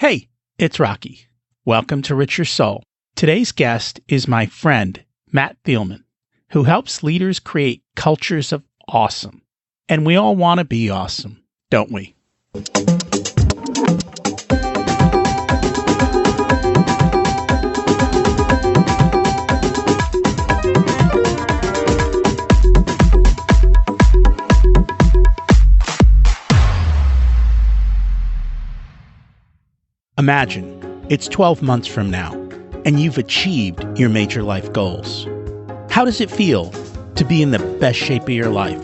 Hey, it's Rocky. Welcome to Richer Soul. Today's guest is my friend, Matt Thieleman, who helps leaders create cultures of awesome. And we all want to be awesome, don't we? Imagine it's 12 months from now, and you've achieved your major life goals. How does it feel to be in the best shape of your life?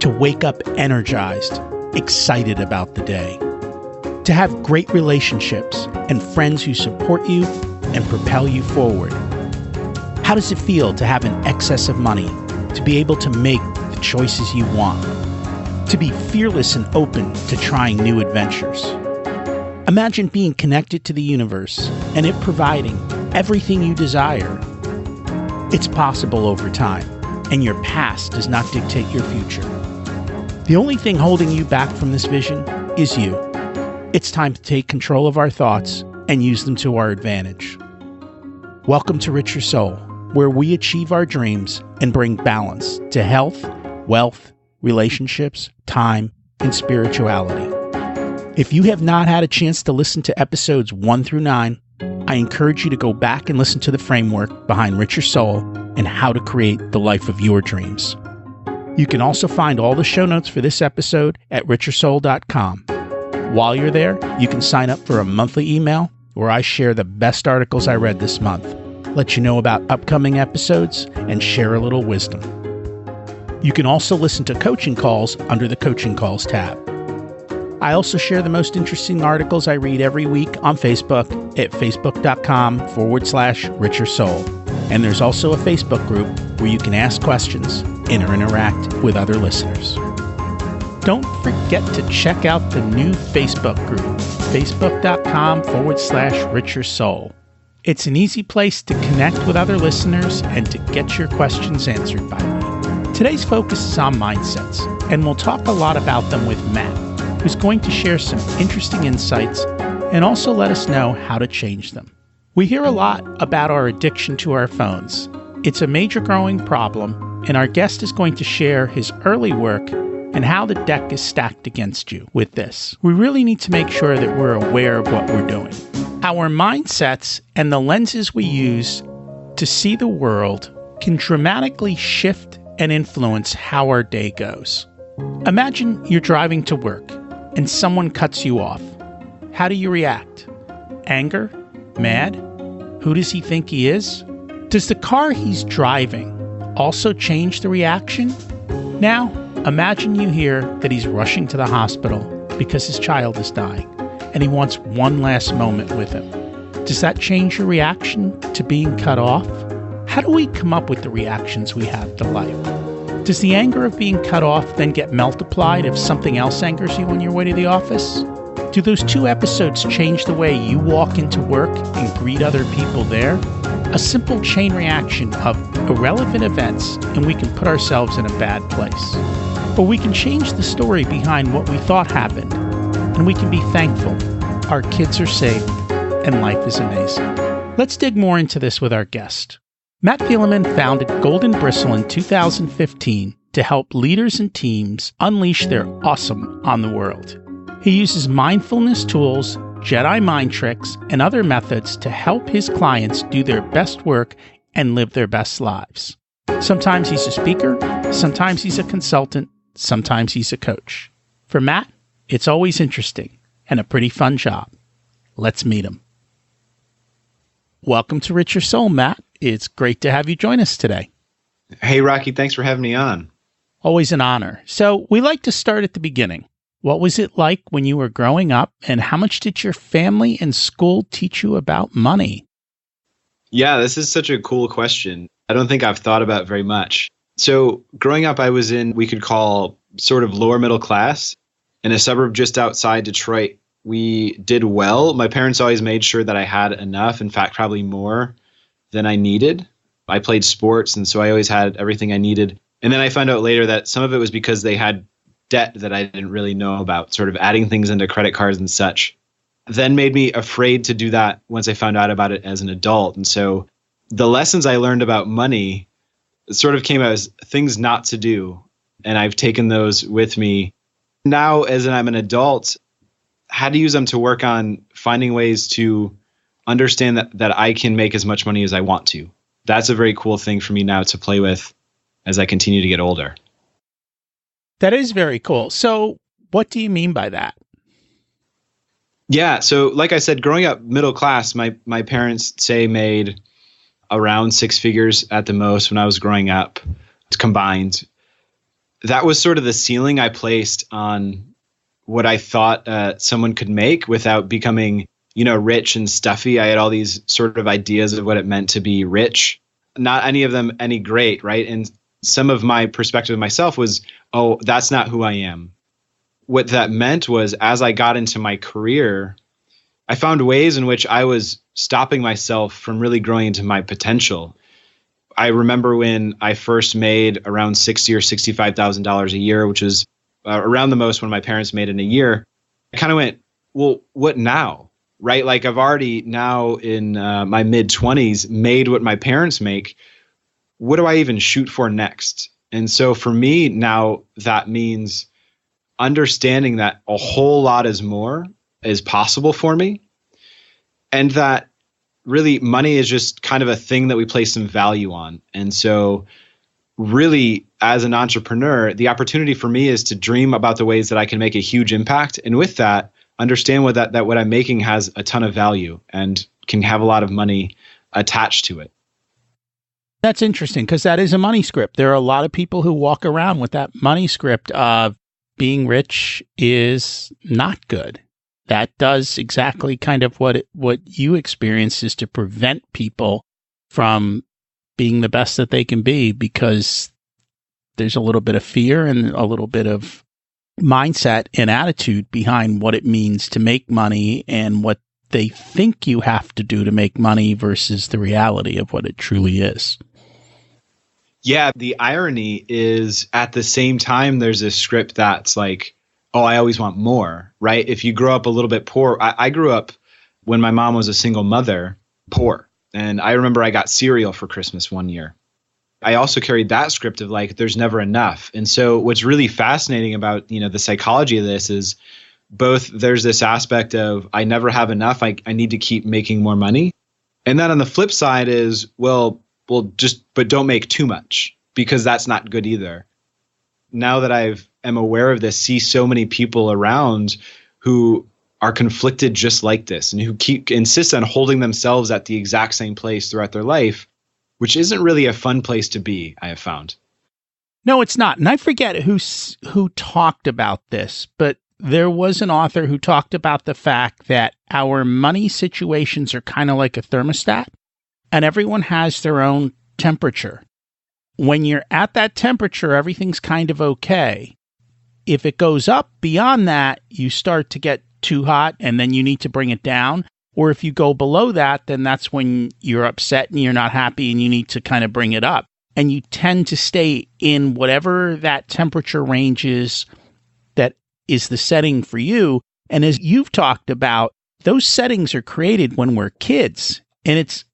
To wake up energized, excited about the day? To have great relationships and friends who support you and propel you forward? How does it feel to have an excess of money, to be able to make the choices you want? To be fearless and open to trying new adventures? Imagine being connected to the universe and it providing everything you desire. It's possible over time, and your past does not dictate your future. The only thing holding you back from this vision is you. It's time to take control of our thoughts and use them to our advantage. Welcome to Richer Soul, where we achieve our dreams and bring balance to health, wealth, relationships, time, and spirituality. If you have not had a chance to listen to episodes 1 through 9, I encourage you to go back and listen to the framework behind Richer Soul and how to create the life of your dreams. You can also find all the show notes for this episode at richersoul.com. While you're there, you can sign up for a monthly email where I share the best articles I read this month, let you know about upcoming episodes, and share a little wisdom. You can also listen to coaching calls under the Coaching Calls tab. I also share the most interesting articles I read every week on Facebook at facebook.com/Richer Soul. And there's also a Facebook group where you can ask questions and interact with other listeners. Don't forget to check out the new Facebook group, facebook.com/Richer Soul. It's an easy place to connect with other listeners and to get your questions answered by me. Today's focus is on mindsets, and we'll talk a lot about them with Matt, who's going to share some interesting insights and also let us know how to change them. We hear a lot about our addiction to our phones. It's a major growing problem, and our guest is going to share his early work and how the deck is stacked against you with this. We really need to make sure that we're aware of what we're doing. Our mindsets and the lenses we use to see the world can dramatically shift and influence how our day goes. Imagine you're driving to work and someone cuts you off. How do you react? Anger? Mad? Who does he think he is? Does the car he's driving also change the reaction? Now, imagine you hear that he's rushing to the hospital because his child is dying and he wants one last moment with him. Does that change your reaction to being cut off? How do we come up with the reactions we have to life? Does the anger of being cut off then get multiplied if something else angers you on your way to the office? Do those 2 episodes change the way you walk into work and greet other people there? A simple chain reaction of irrelevant events, and we can put ourselves in a bad place. Or we can change the story behind what we thought happened, and we can be thankful our kids are safe and life is amazing. Let's dig more into this with our guest. Matt Thieleman founded Golden Bristle in 2015 to help leaders and teams unleash their awesome on the world. He uses mindfulness tools, Jedi mind tricks, and other methods to help his clients do their best work and live their best lives. Sometimes he's a speaker, sometimes he's a consultant, sometimes he's a coach. For Matt, it's always interesting and a pretty fun job. Let's meet him. Welcome to Richer Soul, Matt. It's great to have you join us today. Hey, Rocky. Thanks for having me on. Always an honor. So we like to start at the beginning. What was it like when you were growing up, and how much did your family and school teach you about money? Yeah, this is such a cool question. I don't think I've thought about very much. So growing up, I was in, we could call sort of lower middle class in a suburb just outside Detroit. We did well. My parents always made sure that I had enough, in fact, probably more than I needed. I played sports, and so I always had everything I needed. And then I found out later that some of it was because they had debt that I didn't really know about, sort of adding things into credit cards and such. then made me afraid to do that once I found out about it as an adult. And so the lessons I learned about money sort of came as things not to do. And I've taken those with me. Now, as I'm an adult, how to use them to work on finding ways to understand that I can make as much money as I want to. That's a very cool thing for me now to play with as I continue to get older. That is very cool. So what do you mean by that? Yeah. So like I said, growing up middle class, my parents say made around six figures at the most when I was growing up combined. That was sort of the ceiling I placed on what I thought someone could make without becoming, rich and stuffy. I had all these sort of ideas of what it meant to be rich, not any of them any great, right? And some of my perspective of myself was, oh, that's not who I am. What that meant was, as I got into my career, I found ways in which I was stopping myself from really growing into my potential. I remember when I first made around $60,000 or $65,000 a year, which was around the most when my parents made in a year. I kind of went, well, what now? Right? Like I've already now in my mid-20s made what my parents make. What do I even shoot for next? And so for me now, that means understanding that a whole lot is possible for me. And that really money is just kind of a thing that we place some value on. And so really, as an entrepreneur, the opportunity for me is to dream about the ways that I can make a huge impact. And with that, understand that what I'm making has a ton of value and can have a lot of money attached to it. That's interesting because that is a money script. There are a lot of people who walk around with that money script of being rich is not good. That does exactly kind of what you experience, is to prevent people from being the best that they can be, because there's a little bit of fear and a little bit of mindset and attitude behind what it means to make money and what they think you have to do to make money versus the reality of what it truly is. Yeah, the irony is at the same time, there's a script that's like, oh, I always want more, right? If you grow up a little bit poor, I grew up when my mom was a single mother, poor. And I remember I got cereal for Christmas one year. I also carried that script of like, there's never enough. And so what's really fascinating about, the psychology of this is both there's this aspect of I never have enough. I need to keep making more money. And then on the flip side is, but don't make too much, because that's not good either. Now that am aware of this, see so many people around who are conflicted just like this and who insist on holding themselves at the exact same place throughout their life, which isn't really a fun place to be, I have found. No, it's not. And I forget who talked about this, but there was an author who talked about the fact that our money situations are kind of like a thermostat, and everyone has their own temperature. When you're at that temperature, everything's kind of okay. If it goes up beyond that, you start to get too hot and then you need to bring it down. Or if you go below that, then that's when you're upset and you're not happy and you need to kind of bring it up. And you tend to stay in whatever that temperature range is that is the setting for you. And as you've talked about, those settings are created when we're kids. And it's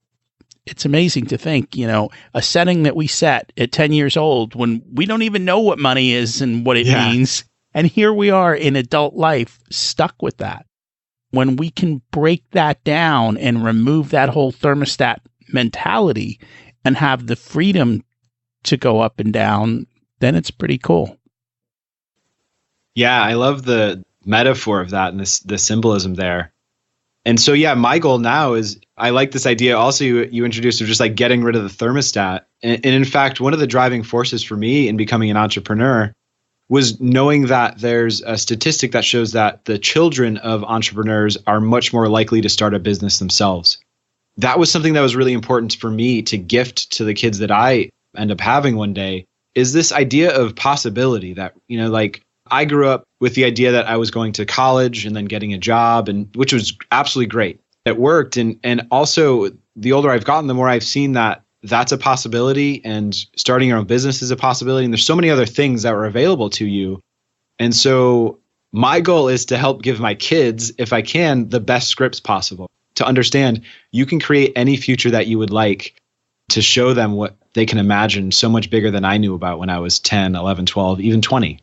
amazing to think, a setting that we set at 10 years old when we don't even know what money is and what it means. And here we are in adult life stuck with that. When we can break that down and remove that whole thermostat mentality and have the freedom to go up and down, then it's pretty cool. Yeah, I love the metaphor of that and the symbolism there. And so, yeah, my goal now is, I like this idea also you introduced of just like getting rid of the thermostat. And in fact, one of the driving forces for me in becoming an entrepreneur was knowing that there's a statistic that shows that the children of entrepreneurs are much more likely to start a business themselves. That was something that was really important for me to gift to the kids that I end up having one day, is this idea of possibility that, like I grew up with the idea that I was going to college and then getting a job, and which was absolutely great. It worked. And also the older I've gotten, the more I've seen that that's a possibility, and starting your own business is a possibility. And there's so many other things that were available to you. And so my goal is to help give my kids, if I can, the best scripts possible, to understand you can create any future that you would like, to show them what they can imagine so much bigger than I knew about when I was 10, 11, 12, even 20.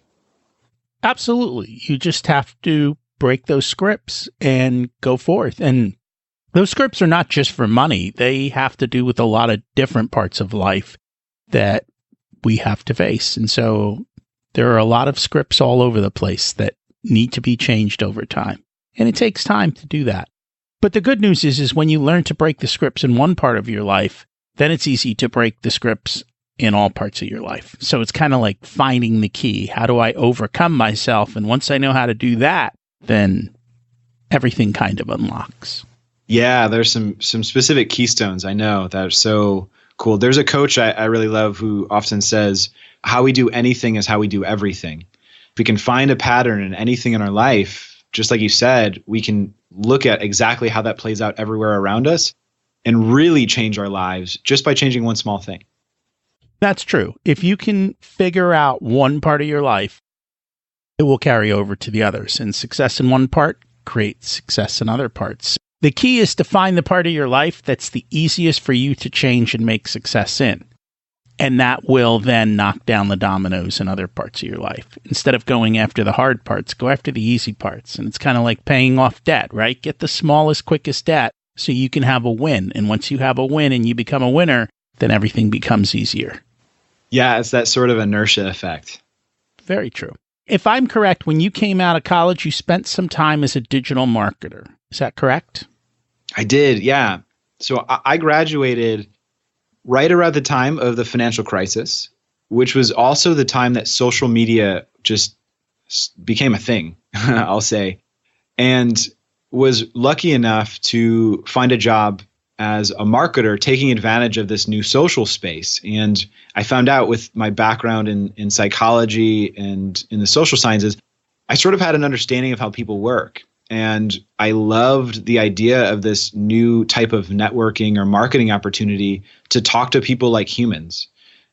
Absolutely. You just have to break those scripts and go forth. And those scripts are not just for money. They have to do with a lot of different parts of life that we have to face. And so there are a lot of scripts all over the place that need to be changed over time. And it takes time to do that. But the good news is when you learn to break the scripts in one part of your life, then it's easy to break the scripts in all parts of your life. So it's kind of like finding the key. How do I overcome myself? And once I know how to do that, then everything kind of unlocks. Yeah, there's some specific keystones I know that are so cool. There's a coach I really love who often says, how we do anything is how we do everything. If we can find a pattern in anything in our life, just like you said, we can look at exactly how that plays out everywhere around us and really change our lives just by changing one small thing. That's true. If you can figure out one part of your life, it will carry over to the others. And success in one part creates success in other parts. The key is to find the part of your life that's the easiest for you to change and make success in. And that will then knock down the dominoes in other parts of your life. Instead of going after the hard parts, go after the easy parts. And it's kind of like paying off debt, right? Get the smallest, quickest debt so you can have a win. And once you have a win and you become a winner, then everything becomes easier. Yeah, it's that sort of inertia effect. Very true. If I'm correct, when you came out of college, you spent some time as a digital marketer. Is that correct? I did, yeah. So I graduated right around the time of the financial crisis, which was also the time that social media just became a thing, I'll say, and was lucky enough to find a job as a marketer taking advantage of this new social space. And I found out with my background in psychology and in the social sciences, I sort of had an understanding of how people work. And I loved the idea of this new type of networking or marketing opportunity to talk to people like humans.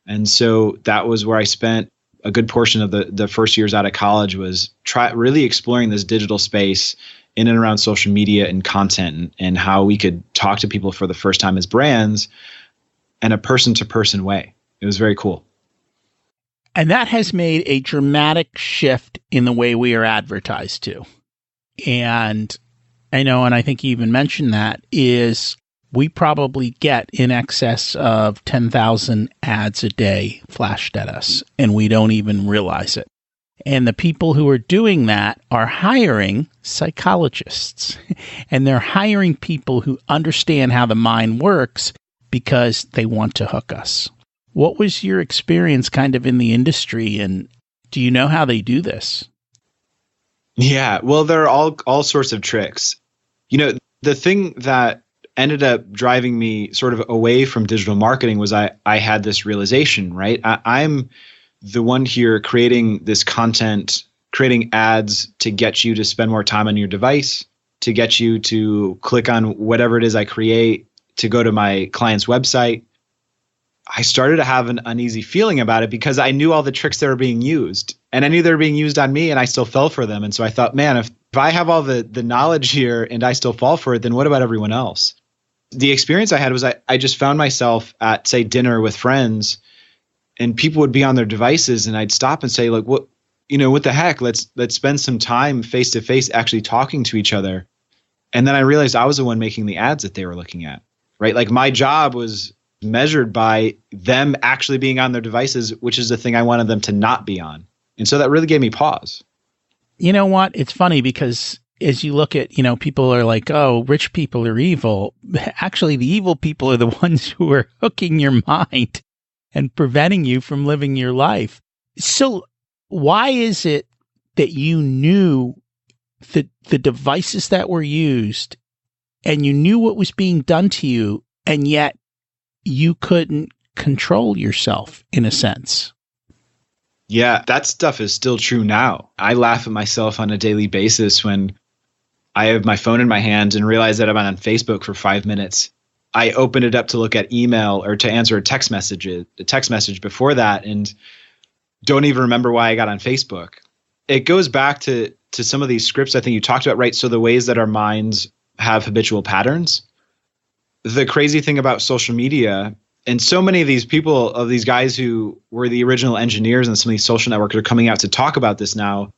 And so that was where I spent a good portion of the first years out of college, was really exploring this digital space in and around social media and content, and how we could talk to people for the first time as brands in a person-to-person way. It was very cool. And that has made a dramatic shift in the way we are advertised to. And I know, and I think you even mentioned that, is we probably get in excess of 10,000 ads a day flashed at us, and we don't even realize it. And the people who are doing that are hiring psychologists, and they're hiring people who understand how the mind works because they want to hook us. What was your experience kind of in the industry, and do you know how they do this? Yeah, well, there are all sorts of tricks. You know, the thing that ended up driving me sort of away from digital marketing was I had this realization, right? I'm the one here creating this content, creating ads to get you to spend more time on your device, to get you to click on whatever it is I create, to go to my client's website. I started to have an uneasy feeling about it because I knew all the tricks that were being used, and I knew they were being used on me, and I still fell for them. And so I thought, man, if I have all the knowledge here and I still fall for it, then what about everyone else? The experience I had was I just found myself at, say, dinner with friends, and people would be on their devices, and I'd stop and say, like, what the heck? Let's spend some time face to face actually talking to each other. And then I realized I was the one making the ads that they were looking at, right? Like, my job was measured by them actually being on their devices, which is the thing I wanted them to not be on. And so that really gave me pause. You know what? It's funny because as you look at, people are like, oh, rich people are evil. Actually, the evil people are the ones who are hooking your mind and preventing you from living your life. So why is it that you knew the devices that were used and you knew what was being done to you, and yet you couldn't control yourself in a sense? Yeah, that stuff is still true now. I laugh at myself on a daily basis when I have my phone in my hand and realize that I'm on Facebook for 5 minutes. I open it up to look at email or to answer a text message before that, and don't even remember why I got on Facebook. It goes back to to some of these scripts I think you talked about, right? So the ways that our minds have habitual patterns. The crazy thing about social media, and so many of these people, of these guys who were the original engineers and some of these social networks are coming out to talk about this now,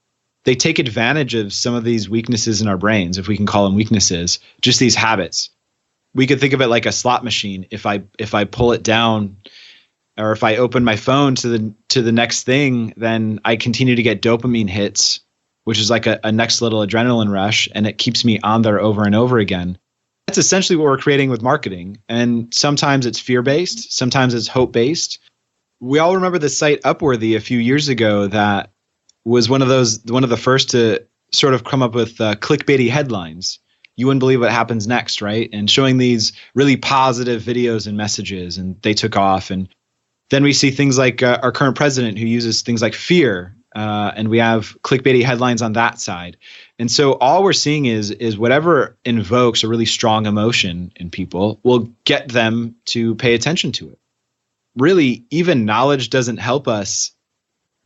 they take advantage of some of these weaknesses in our brains, if we can call them weaknesses, just these habits. We could think of it like a slot machine. If I pull it down, or if I open my phone to the next thing, then I continue to get dopamine hits, which is like a next little adrenaline rush, and it keeps me on there over and over again. That's essentially what we're creating with marketing. And sometimes it's fear-based, sometimes it's hope-based. We all remember the site Upworthy a few years ago that was one of the first to sort of come up with clickbaity headlines. You wouldn't believe what happens next, right? And showing these really positive videos and messages, and they took off. And then we see things like our current president who uses things like fear, and we have clickbaity headlines on that side. And so all we're seeing is whatever invokes a really strong emotion in people will get them to pay attention to it. Really, even knowledge doesn't help us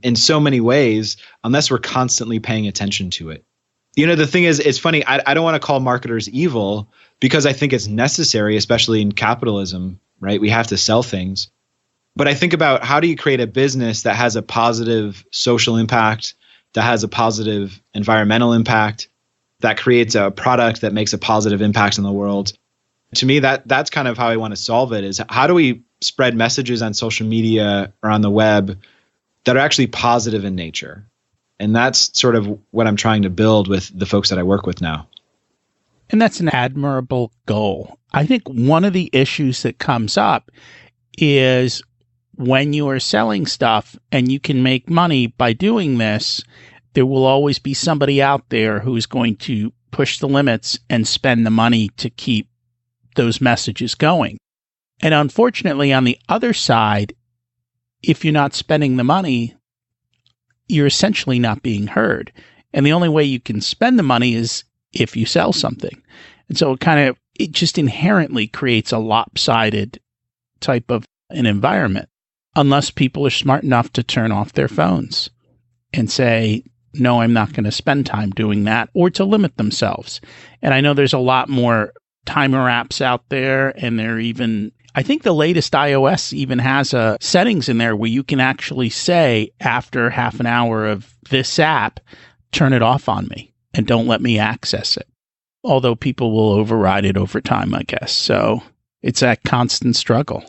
in so many ways unless we're constantly paying attention to it. You know, the thing is, it's funny, I don't want to call marketers evil because I think it's necessary, especially in capitalism, right? We have to sell things. But I think about, how do you create a business that has a positive social impact, that has a positive environmental impact, that creates a product that makes a positive impact in the world? To me, that's kind of how I want to solve it, is how do we spread messages on social media or on the web that are actually positive in nature? And that's sort of what I'm trying to build with the folks that I work with now. And that's an admirable goal. I think one of the issues that comes up is when you are selling stuff and you can make money by doing this, there will always be somebody out there who's going to push the limits and spend the money to keep those messages going. And unfortunately, on the other side, if you're not spending the money, you're essentially not being heard. And the only way you can spend the money is if you sell something. And so it just inherently creates a lopsided type of an environment, unless people are smart enough to turn off their phones and say, no, I'm not going to spend time doing that, or to limit themselves. And I know there's a lot more timer apps out there, and I think the latest iOS even has settings in there where you can actually say, after half an hour of this app, turn it off on me and don't let me access it. Although people will override it over time, I guess. So it's that constant struggle.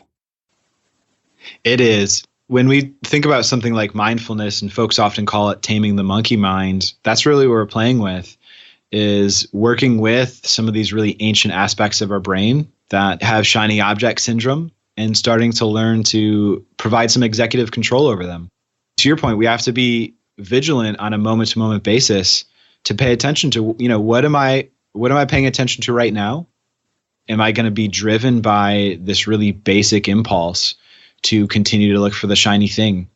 It is. When we think about something like mindfulness, and folks often call it taming the monkey mind, that's really what we're playing with, is working with some of these really ancient aspects of our brain that have shiny object syndrome and starting to learn to provide some executive control over them. To your point, we have to be vigilant on a moment-to-moment basis to pay attention to, you know, what am I paying attention to right now? Am I going to be driven by this really basic impulse to continue to look for the shiny thing?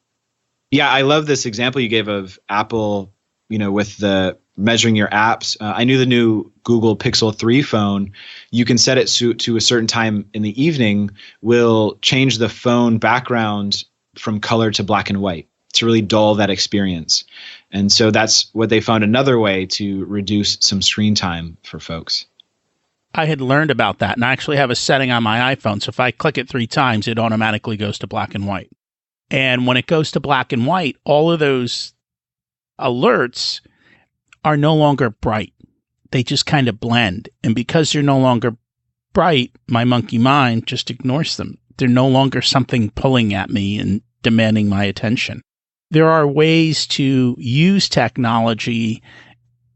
Yeah, I love this example you gave of Apple, you know, with the measuring your apps. I knew the new Google Pixel 3 phone, you can set it to a certain time in the evening, will change the phone background from color to black and white to really dull that experience. And so that's what they found, another way to reduce some screen time for folks. I had learned about that, and I actually have a setting on my iPhone. So if I click it 3 times, it automatically goes to black and white. And when it goes to black and white, all of those alerts are no longer bright. They just kind of blend. And because they're no longer bright, my monkey mind just ignores them. They're no longer something pulling at me and demanding my attention. There are ways to use technology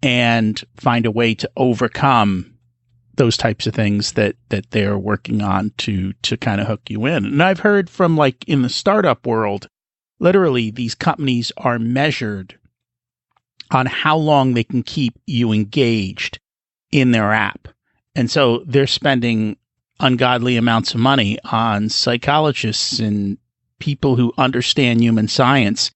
and find a way to overcome those types of things that they're working on to kind of hook you in. And I've heard from, like, in the startup world, literally these companies are measured on how long they can keep you engaged in their app. And so they're spending ungodly amounts of money on psychologists and people who understand human science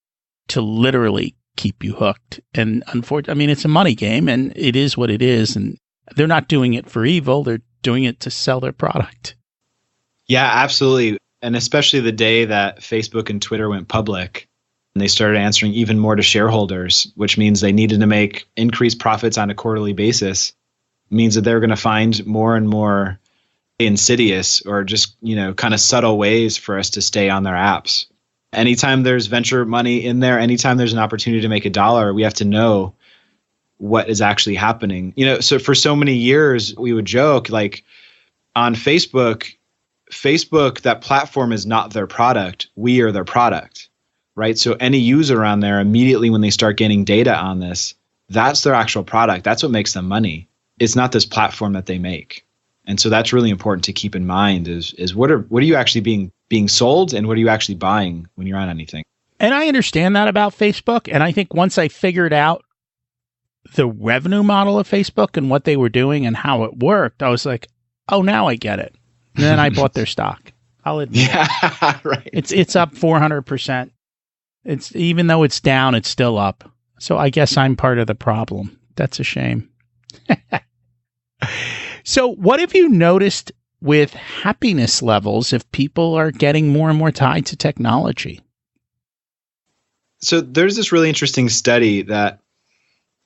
to literally keep you hooked. And unfortunately, I mean, it's a money game, and it is what it is. And they're not doing it for evil. They're doing it to sell their product. Yeah, absolutely. And especially the day that Facebook and Twitter went public, And they started answering even more to shareholders, which means they needed to make increased profits on a quarterly basis. It means that they're going to find more and more insidious or just, kind of subtle ways for us to stay on their apps. Anytime there's venture money in there, anytime there's an opportunity to make a dollar, we have to know what is actually happening. So for so many years, we would joke like on Facebook, that platform is not their product. We are their product, right? So any user on there, immediately when they start gaining data on this, that's their actual product. That's what makes them money. It's not this platform that they make. And so that's really important to keep in mind is what are you actually being sold and what are you actually buying when you're on anything? And I understand that about Facebook. And I think once I figured out the revenue model of Facebook and what they were doing and how it worked, I was like, oh, now I get it. And then I bought their stock. I'll admit. Yeah, right. It's up 400%. It's even though it's down, it's still up. So I guess I'm part of the problem. That's a shame. So what have you noticed with happiness levels if people are getting more and more tied to technology? So there's this really interesting study that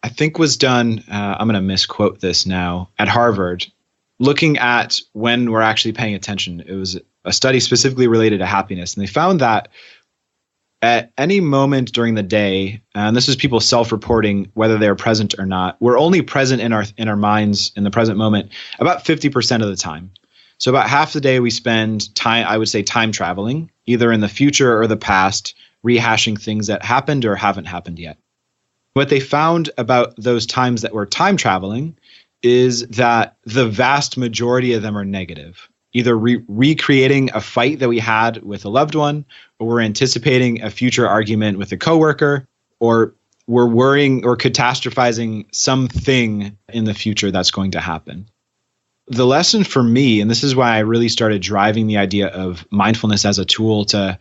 I think was done, I'm going to misquote this now, at Harvard, looking at when we're actually paying attention. It was a study specifically related to happiness. And they found that at any moment during the day, and this is people self-reporting whether they're present or not, we're only present in our minds in the present moment about 50% of the time. So about half the day we spend time, I would say, time traveling, either in the future or the past, rehashing things that happened or haven't happened yet. What they found about those times that we're time traveling is that the vast majority of them are negative. Either recreating a fight that we had with a loved one, or we're anticipating a future argument with a coworker, or we're worrying or catastrophizing something in the future that's going to happen. The lesson for me, and this is why I really started driving the idea of mindfulness as a tool to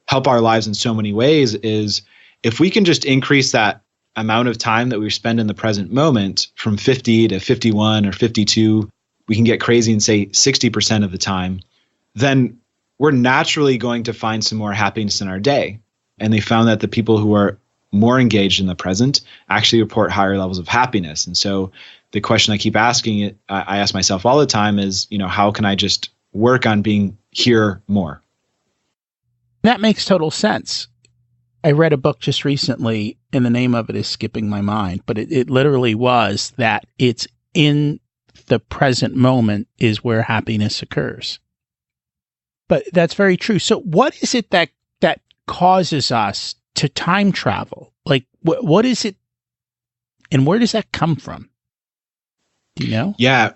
help our lives in so many ways, is if we can just increase that amount of time that we spend in the present moment from 50 to 51 or 52, we can get crazy and say 60% of the time, then we're naturally going to find some more happiness in our day. And they found that the people who are more engaged in the present actually report higher levels of happiness. And so the question I keep asking, I ask myself all the time is, how can I just work on being here more? That makes total sense. I read a book just recently, and the name of it is skipping my mind, but it literally was that it's in the present moment is where happiness occurs. But that's very true. So what is it that causes us to time travel? Like, what is it, and where does that come from? Do you know? Yeah,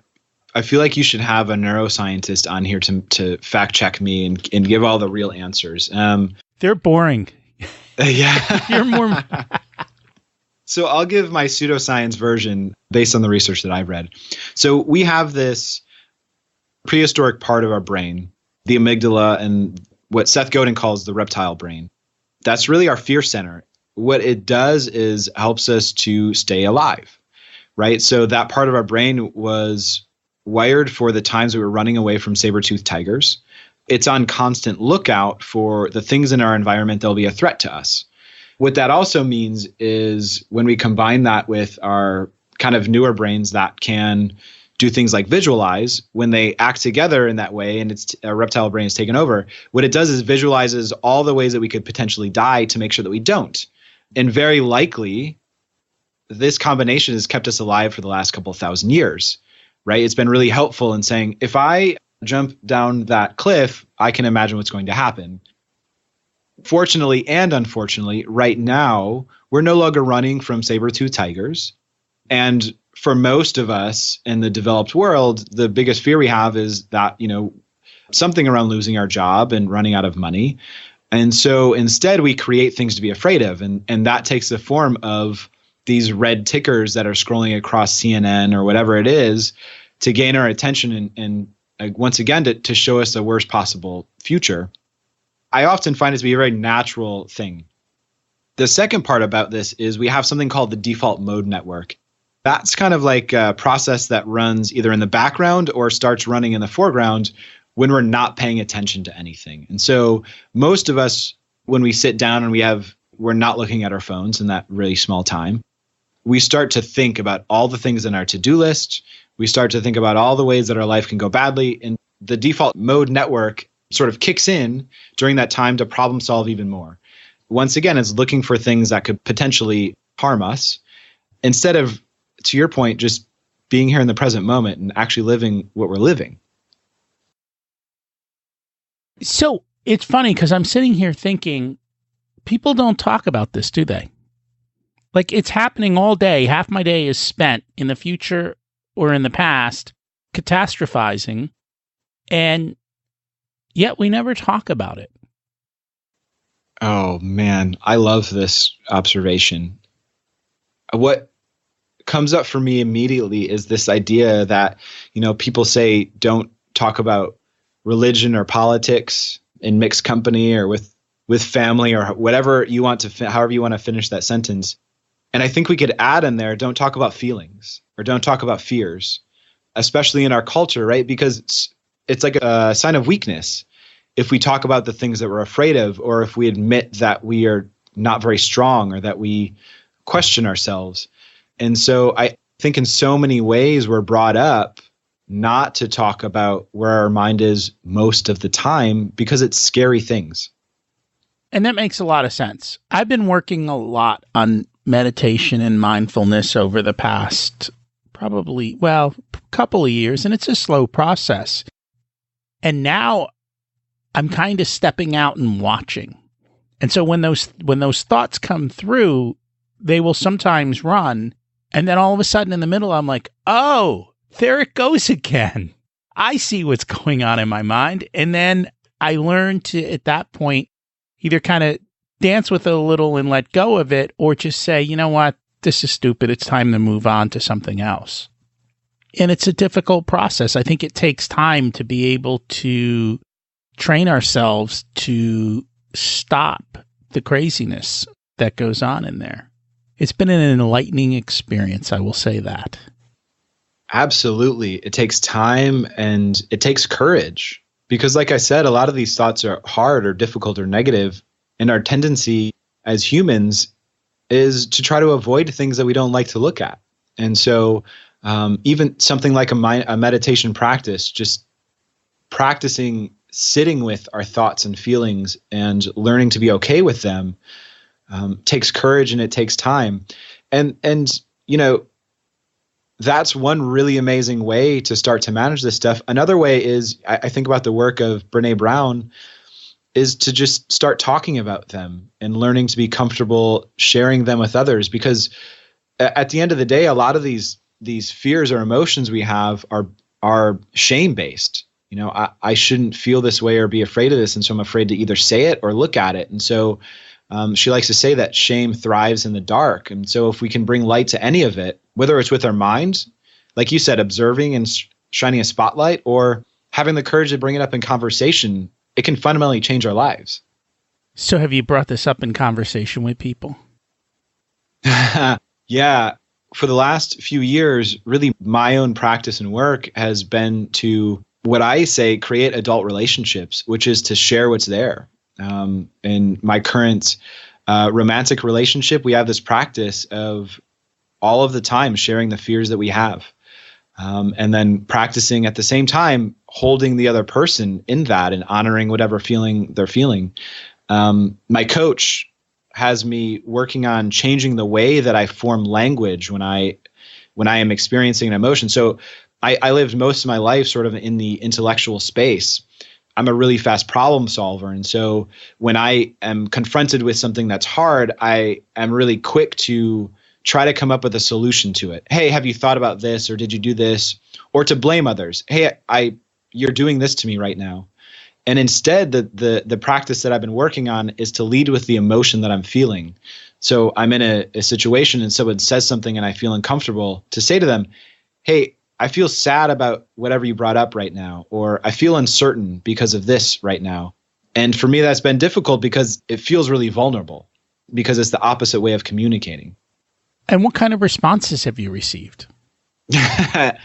I feel like you should have a neuroscientist on here to fact check me and give all the real answers. They're boring. Yeah. You're more... So I'll give my pseudoscience version based on the research that I've read. So we have this prehistoric part of our brain, the amygdala, and what Seth Godin calls the reptile brain. That's really our fear center. What it does is helps us to stay alive, right? So that part of our brain was wired for the times we were running away from saber-toothed tigers. It's on constant lookout for the things in our environment that will be a threat to us. What that also means is when we combine that with our kind of newer brains that can do things like visualize, when they act together in that way and it's a reptile brain is taken over, what it does is visualizes all the ways that we could potentially die to make sure that we don't. And very likely, this combination has kept us alive for the last couple of thousand years, right? It's been really helpful in saying, if I jump down that cliff, I can imagine what's going to happen. Fortunately and unfortunately, right now, we're no longer running from saber-toothed tigers. And for most of us in the developed world, the biggest fear we have is that, something around losing our job and running out of money. And so instead, we create things to be afraid of. And that takes the form of these red tickers that are scrolling across CNN or whatever it is to gain our attention and once again, to show us the worst possible future. I often find it to be a very natural thing. The second part about this is we have something called the default mode network. That's kind of like a process that runs either in the background or starts running in the foreground when we're not paying attention to anything. And so most of us, when we sit down and we have we're not looking at our phones in that really small time. We start to think about all the things in our to-do list. We start to think about all the ways that our life can go badly. And the default mode network sort of kicks in during that time to problem solve even more. Once again, it's looking for things that could potentially harm us instead of, to your point, just being here in the present moment and actually living what we're living. So it's funny because I'm sitting here thinking, people don't talk about this, do they? Like, it's happening all day. Half my day is spent in the future or in the past catastrophizing, and yet we never talk about it. Oh, man, I love this observation. What comes up for me immediately is this idea that, people say don't talk about religion or politics in mixed company or with family or whatever you want to, however you want to finish that sentence. And I think we could add in there, don't talk about feelings or don't talk about fears, especially in our culture, right? Because it's like a sign of weakness if we talk about the things that we're afraid of, or if we admit that we are not very strong or that we question ourselves. And so I think in so many ways we're brought up not to talk about where our mind is most of the time because it's scary things. And that makes a lot of sense. I've been working a lot on meditation and mindfulness over the past couple of years, and it's a slow process. And now I'm kind of stepping out and watching. And so when those thoughts come through, they will sometimes run. And then all of a sudden in the middle, I'm like, oh, there it goes again. I see what's going on in my mind. And then I learn to, at that point, either kind of dance with it a little and let go of it, or just say, you know what, this is stupid. It's time to move on to something else. And it's a difficult process. I think it takes time to be able to train ourselves to stop the craziness that goes on in there. It's been an enlightening experience, I will say that. Absolutely. It takes time and it takes courage because, like I said, a lot of these thoughts are hard or difficult or negative, and our tendency as humans is to try to avoid things that we don't like to look at. And so even something like a meditation practice, just practicing sitting with our thoughts and feelings and learning to be okay with them takes courage and it takes time. And that's one really amazing way to start to manage this stuff. Another way is, I think about the work of Brené Brown, is to just start talking about them and learning to be comfortable sharing them with others. Because at the end of the day, a lot of these fears or emotions we have are shame-based. I shouldn't feel this way or be afraid of this. And so I'm afraid to either say it or look at it. And so she likes to say that shame thrives in the dark. And so if we can bring light to any of it, whether it's with our mind, like you said, observing and shining a spotlight, or having the courage to bring it up in conversation, it can fundamentally change our lives. So have you brought this up in conversation with people? Yeah. For the last few years, really my own practice and work has been to, what I say, create adult relationships, which is to share what's there. In my current romantic relationship, we have this practice of all of the time sharing the fears that we have. And then practicing at the same time, holding the other person in that and honoring whatever feeling they're feeling. My coach has me working on changing the way that I form language when I am experiencing an emotion. So I lived most of my life sort of in the intellectual space. I'm a really fast problem solver. And so when I am confronted with something that's hard, I am really quick to try to come up with a solution to it. Hey, have you thought about this? Or did you do this? Or to blame others. Hey, you're doing this to me right now. And instead, the practice that I've been working on is to lead with the emotion that I'm feeling. So I'm in a situation and someone says something and I feel uncomfortable, to say to them, hey, I feel sad about whatever you brought up right now, or I feel uncertain because of this right now. And for me, that's been difficult because it feels really vulnerable, because it's the opposite way of communicating. And what kind of responses have you received? The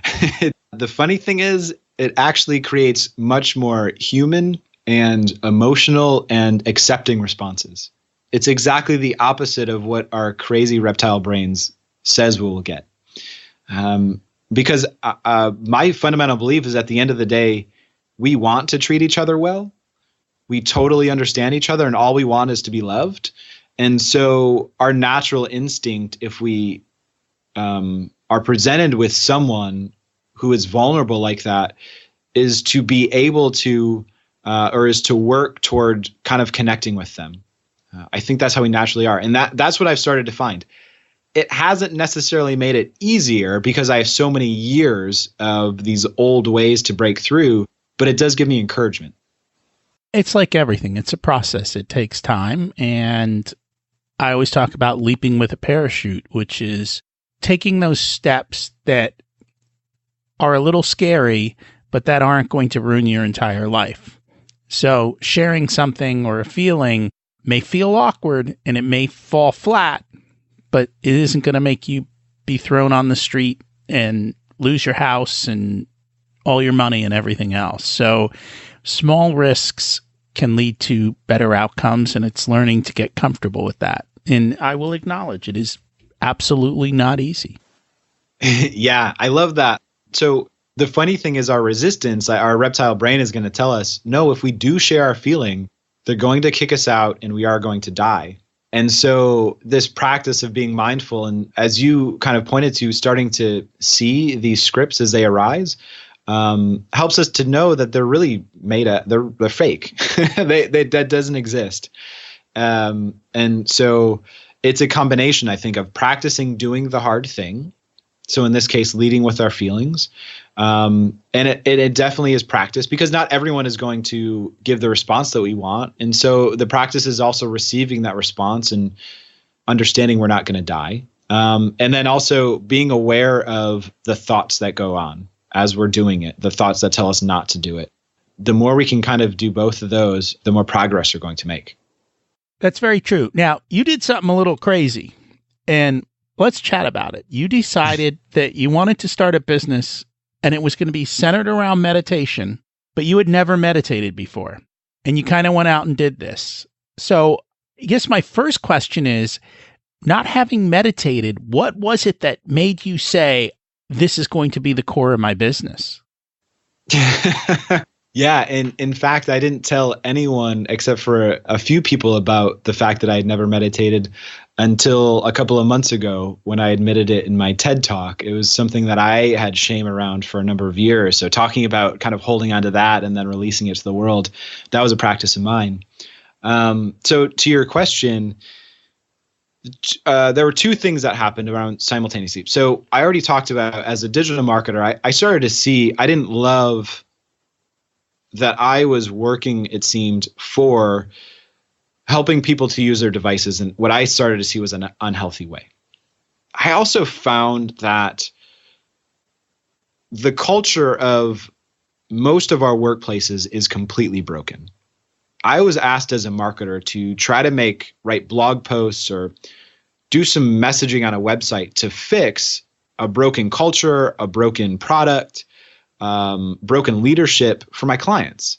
funny thing is, it actually creates much more human and emotional and accepting responses. it's exactly the opposite of what our crazy reptile brains says we will get. Because my fundamental belief is at the end of the day, we want to treat each other well. We totally understand each other, and all we want is to be loved. And so our natural instinct, if we are presented with someone who is vulnerable like that, is to be able to, or is to work toward kind of connecting with them. I think that's how we naturally are. And that's what I've started to find. It hasn't necessarily made it easier because I have so many years of these old ways to break through, but it does give me encouragement. It's like everything. It's a process. It takes time. And I always talk about leaping with a parachute, which is taking those steps that are a little scary, but that aren't going to ruin your entire life. So sharing something or a feeling may feel awkward and it may fall flat, but it isn't going to make you be thrown on the street and lose your house and all your money and everything else. So small risks can lead to better outcomes, and it's learning to get comfortable with that. And I will acknowledge it is absolutely not easy. Yeah, I love that. So the funny thing is our resistance, our reptile brain is going to tell us, no, if we do share our feeling, they're going to kick us out and we are going to die. And so this practice of being mindful, and as you kind of pointed to, starting to see these scripts as they arise, helps us to know that they're really they're fake. That doesn't exist. And so it's a combination, I think, of practicing doing the hard thing. So in this case, leading with our feelings. And it definitely is practice, because not everyone is going to give the response that we want. And so the practice is also receiving that response and understanding we're not going to die. And then also being aware of the thoughts that go on as we're doing it, the thoughts that tell us not to do it. The more we can kind of do both of those, the more progress we're going to make. That's very true. Now, you did something a little crazy, and let's chat about it. You decided that you wanted to start a business and it was going to be centered around meditation, but you had never meditated before. And you kind of went out and did this. So I guess my first question is, not having meditated, what was it that made you say, this is going to be the core of my business? Yeah. And in fact, I didn't tell anyone except for a few people about the fact that I had never meditated until a couple of months ago when I admitted it in my TED Talk. It was something that I had shame around for a number of years. So talking about kind of holding onto that and then releasing it to the world, that was a practice of mine. So to your question, there were two things that happened around simultaneously. So I already talked about, as a digital marketer, I started to see, I didn't love that I was working, it seemed, for helping people to use their devices in what I started to see was an unhealthy way. I also found that the culture of most of our workplaces is completely broken. I was asked as a marketer to try to write blog posts or do some messaging on a website to fix a broken culture, a broken product, broken leadership for my clients.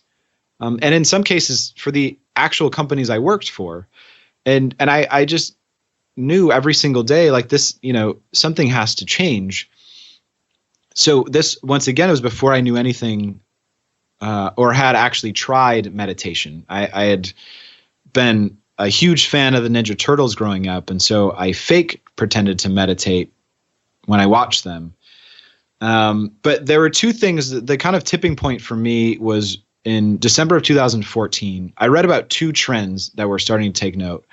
And in some cases for the actual companies I worked for. And I just knew every single day, like this, something has to change. So this, once again, it was before I knew anything or had actually tried meditation. I had been a huge fan of the Ninja Turtles growing up. And so I pretended to meditate when I watched them. But there were two things. The kind of tipping point for me was in December of 2014. I read about two trends that were starting to take note.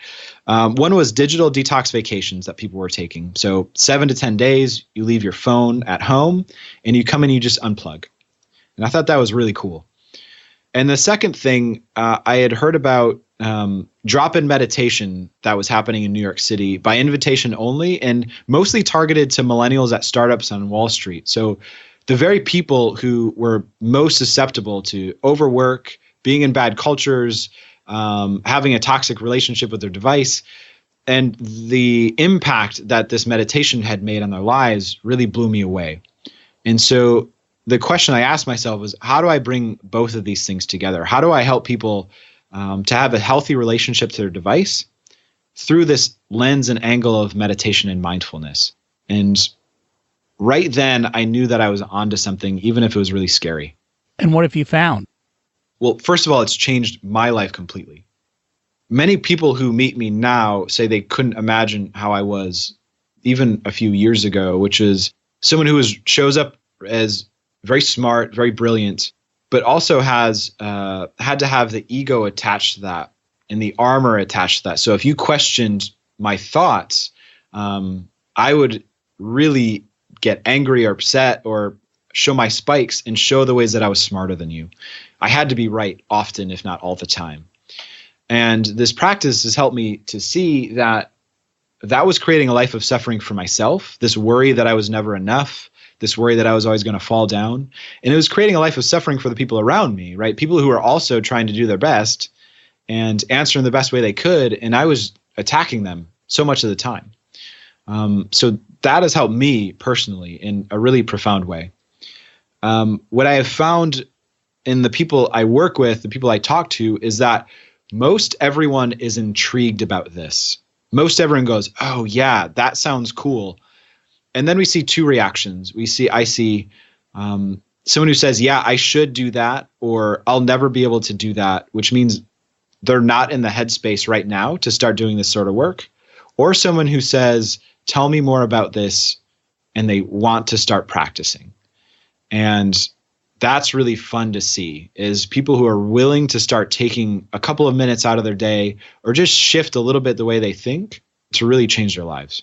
One was digital detox vacations that people were taking. So 7 to 10 days, you leave your phone at home and you come and you just unplug. And I thought that was really cool. And the second thing, I had heard about drop-in meditation that was happening in New York City by invitation only, and mostly targeted to millennials at startups on Wall Street. So the very people who were most susceptible to overwork, being in bad cultures, having a toxic relationship with their device, and the impact that this meditation had made on their lives really blew me away. And so the question I asked myself was, how do I bring both of these things together? How do I help people to have a healthy relationship to their device through this lens and angle of meditation and mindfulness. And right then, I knew that I was onto something, even if it was really scary. And what have you found? Well, first of all, it's changed my life completely. Many people who meet me now say they couldn't imagine how I was even a few years ago, which is someone who shows up as very smart, very brilliant, but also has had to have the ego attached to that and the armor attached to that. So if you questioned my thoughts, I would really get angry or upset or show my spikes and show the ways that I was smarter than you. I had to be right often, if not all the time. And this practice has helped me to see that was creating a life of suffering for myself, this worry that I was never enough, this worry that I was always going to fall down. And it was creating a life of suffering for the people around me, right? People who are also trying to do their best and answer in the best way they could. And I was attacking them so much of the time. So that has helped me personally in a really profound way. What I have found in the people I work with, the people I talk to, is that most everyone is intrigued about this. Most everyone goes, oh yeah, that sounds cool. And then we see two reactions. I see someone who says, yeah, I should do that, or I'll never be able to do that, which means they're not in the headspace right now to start doing this sort of work. Or someone who says, tell me more about this, and they want to start practicing. And that's really fun to see, is people who are willing to start taking a couple of minutes out of their day or just shift a little bit the way they think to really change their lives.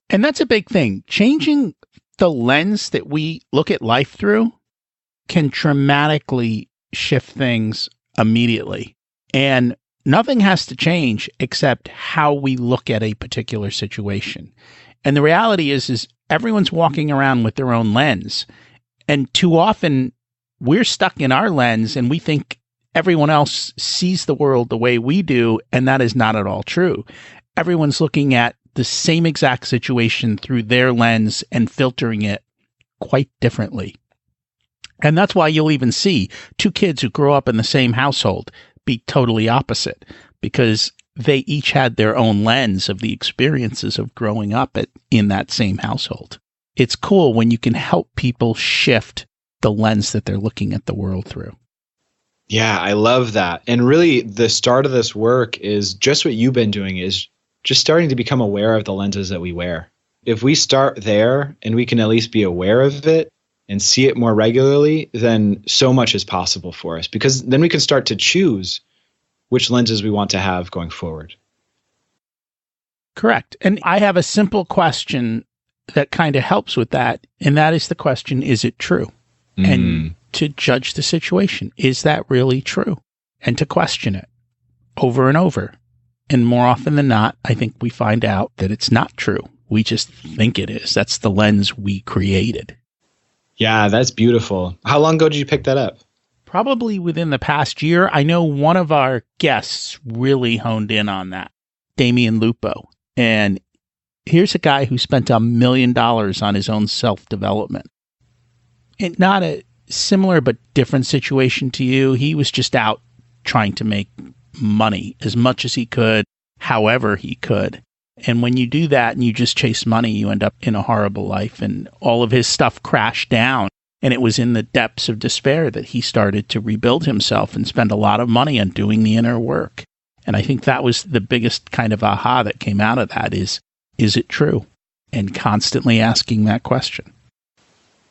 And that's a big thing. Changing the lens that we look at life through can dramatically shift things immediately. And nothing has to change except how we look at a particular situation. And the reality is everyone's walking around with their own lens. And too often we're stuck in our lens and we think everyone else sees the world the way we do. And that is not at all true. Everyone's looking at the same exact situation through their lens and filtering it quite differently. And that's why you'll even see two kids who grow up in the same household be totally opposite, because they each had their own lens of the experiences of growing up in that same household. It's cool when you can help people shift the lens that they're looking at the world through. Yeah, I love that. And really, the start of this work is just what you've been doing, is just starting to become aware of the lenses that we wear. If we start there and we can at least be aware of it and see it more regularly, then so much is possible for us, because then we can start to choose which lenses we want to have going forward. Correct. And I have a simple question that kind of helps with that. And that is the question, is it true? And to judge the situation, is that really true? And to question it over and over. And more often than not, I think we find out that it's not true. We just think it is. That's the lens we created. Yeah, that's beautiful. How long ago did you pick that up? Probably within the past year. I know one of our guests really honed in on that, Damian Lupo. And here's a guy who spent $1 million on his own self-development. And not a similar but different situation to you. He was just out trying to make money as much as he could, however he could. And when you do that and you just chase money, you end up in a horrible life. And all of his stuff crashed down. And it was in the depths of despair that he started to rebuild himself and spend a lot of money on doing the inner work. And I think that was the biggest kind of aha that came out of that is it true? And constantly asking that question.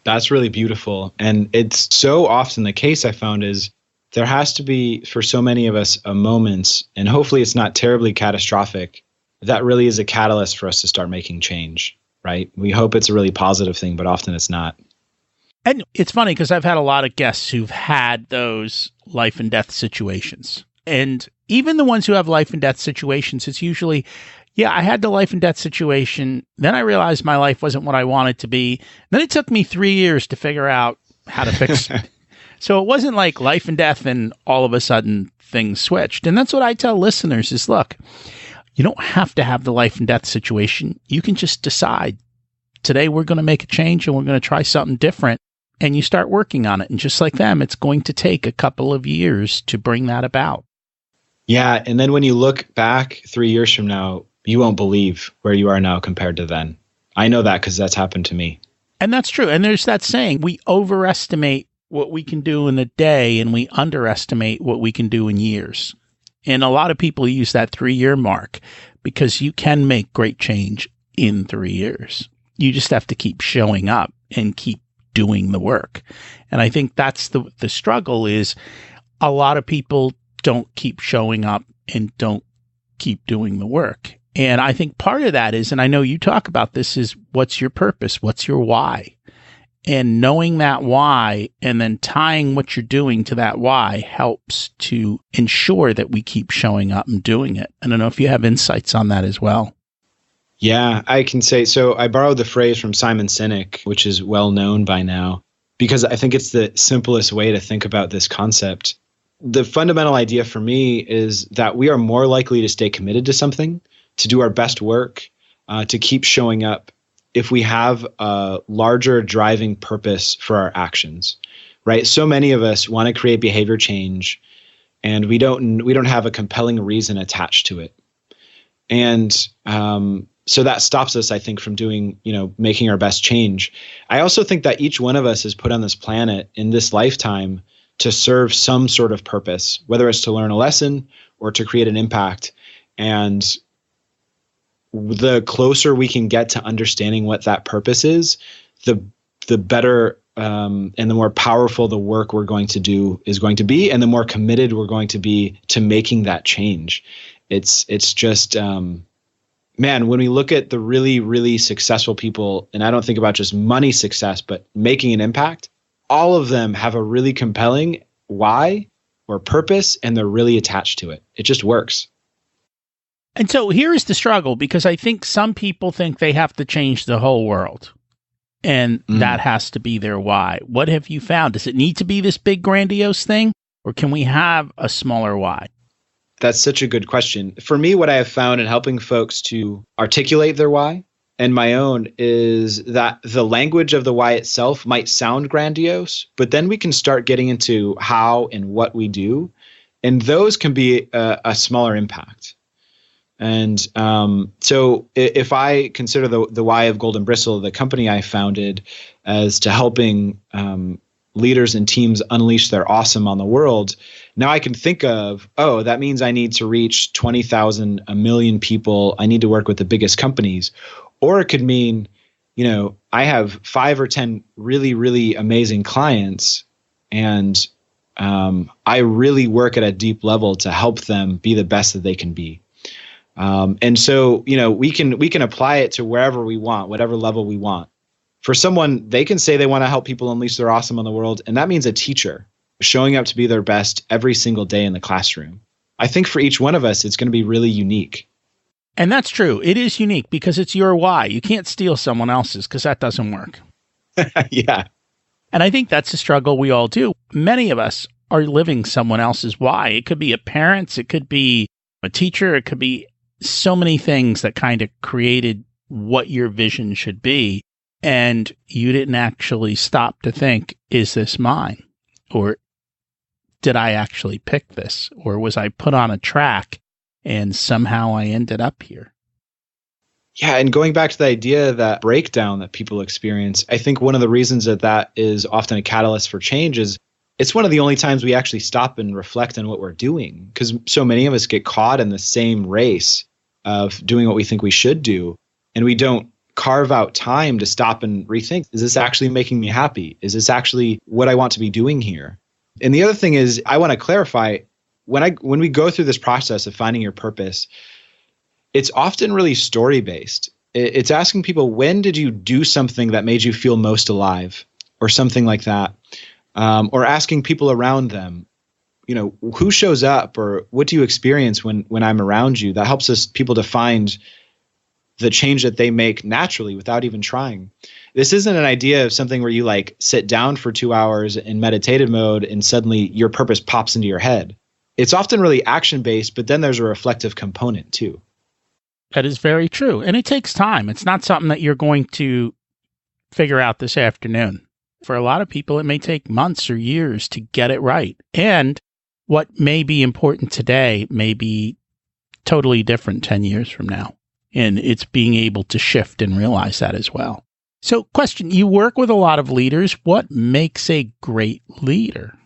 That's really beautiful. And it's so often the case, I found, is there has to be, for so many of us, a moment, and hopefully it's not terribly catastrophic, that really is a catalyst for us to start making change, right? We hope it's a really positive thing, but often it's not. And it's funny because I've had a lot of guests who've had those life and death situations. And even the ones who have life and death situations, it's usually, yeah, I had the life and death situation. Then I realized my life wasn't what I wanted to be. Then it took me 3 years to figure out how to fix it. So it wasn't like life and death and all of a sudden things switched. And that's what I tell listeners is, look, you don't have to have the life and death situation. You can just decide today we're going to make a change and we're going to try something different. And you start working on it. And just like them, it's going to take a couple of years to bring that about. Yeah. And then when you look back 3 years from now, you won't believe where you are now compared to then. I know that because that's happened to me. And that's true. And there's that saying, we overestimate what we can do in a day and we underestimate what we can do in years. And a lot of people use that 3-year mark because you can make great change in 3 years. You just have to keep showing up and keep doing the work. And I think that's the struggle is a lot of people don't keep showing up and don't keep doing the work. And I think part of that is, and I know you talk about this, is what's your purpose? What's your why? And knowing that why and then tying what you're doing to that why helps to ensure that we keep showing up and doing it. I don't know if you have insights on that as well. Yeah, I can say, so I borrowed the phrase from Simon Sinek, which is well known by now, because I think it's the simplest way to think about this concept. The fundamental idea for me is that we are more likely to stay committed to something, to do our best work, to keep showing up if we have a larger driving purpose for our actions, right? So many of us want to create behavior change, and we don't have a compelling reason attached to it. And so that stops us, I think, from doing, making our best change. I also think that each one of us is put on this planet in this lifetime to serve some sort of purpose, whether it's to learn a lesson or to create an impact. And the closer we can get to understanding what that purpose is, the better and the more powerful the work we're going to do is going to be, and the more committed we're going to be to making that change. It's just, man, when we look at the really, really successful people, and I don't think about just money success, but making an impact, all of them have a really compelling why or purpose, and they're really attached to it. It just works. And so here's the struggle, because I think some people think they have to change the whole world, and that has to be their why. What have you found? Does it need to be this big grandiose thing, or can we have a smaller why? That's such a good question. For me, what I have found in helping folks to articulate their why, and my own, is that the language of the why itself might sound grandiose, but then we can start getting into how and what we do, and those can be a smaller impact. And so if I consider the why of Golden Bristle, the company I founded, as to helping leaders and teams unleash their awesome on the world, now I can think of, that means I need to reach 20,000, 1 million people. I need to work with the biggest companies. Or it could mean, I have 5 or 10 really, really amazing clients, and I really work at a deep level to help them be the best that they can be. And so, we can apply it to wherever we want, whatever level we want. For someone, they can say they want to help people unleash their awesome on the world, and that means a teacher showing up to be their best every single day in the classroom. I think for each one of us, it's going to be really unique. And that's true. It is unique because it's your why. You can't steal someone else's, because that doesn't work. Yeah. And I think that's a struggle we all do. Many of us are living someone else's why. It could be a parent, it could be a teacher, it could be so many things that kind of created what your vision should be. And you didn't actually stop to think, is this mine? Or did I actually pick this? Or was I put on a track and somehow I ended up here? Yeah, and going back to the idea of that breakdown that people experience, I think one of the reasons that is often a catalyst for change is it's one of the only times we actually stop and reflect on what we're doing, because so many of us get caught in the same race of doing what we think we should do, and we don't carve out time to stop and rethink, is this actually making me happy? Is this actually what I want to be doing here? And the other thing is, I want to clarify, when we go through this process of finding your purpose, it's often really story-based. It's asking people, when did you do something that made you feel most alive, or something like that? Or asking people around them, who shows up, or what do you experience when I'm around you? That helps people to find the change that they make naturally without even trying. This isn't an idea of something where you sit down for 2 hours in meditative mode and suddenly your purpose pops into your head. It's often really action-based, but then there's a reflective component too. That is very true. And it takes time. It's not something that you're going to figure out this afternoon. For a lot of people, it may take months or years to get it right. And what may be important today may be totally different 10 years from now. And it's being able to shift and realize that as well. So, question, you work with a lot of leaders. What makes a great leader?